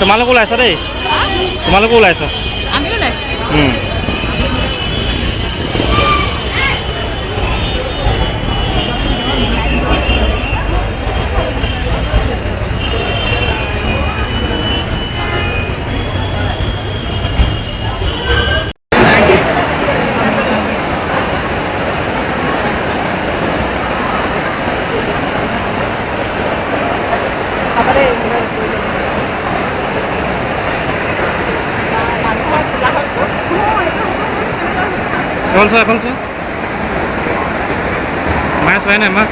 তোমালোকো ওলাইছা দেই, তোমালোকো ওলাইছা। আমিও ওলাইছোঁ। এখন চোৱা মায়ে চোৱাই নাই মা।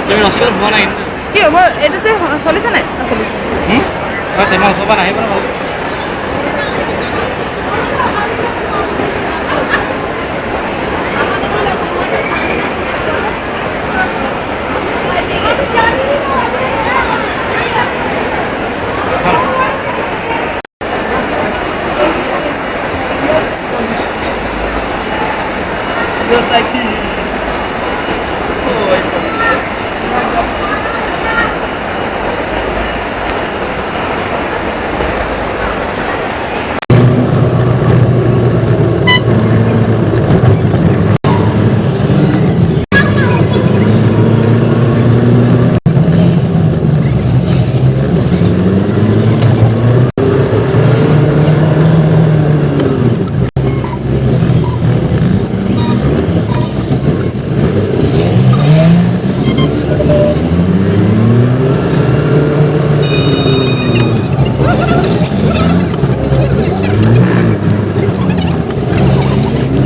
তুমি ৰচিকল হোৱা নাই কি হ'ব এইটো যে চলিছে নাই চলিছে মই ওচৰৰ পৰা নাহিব ন। Just like you.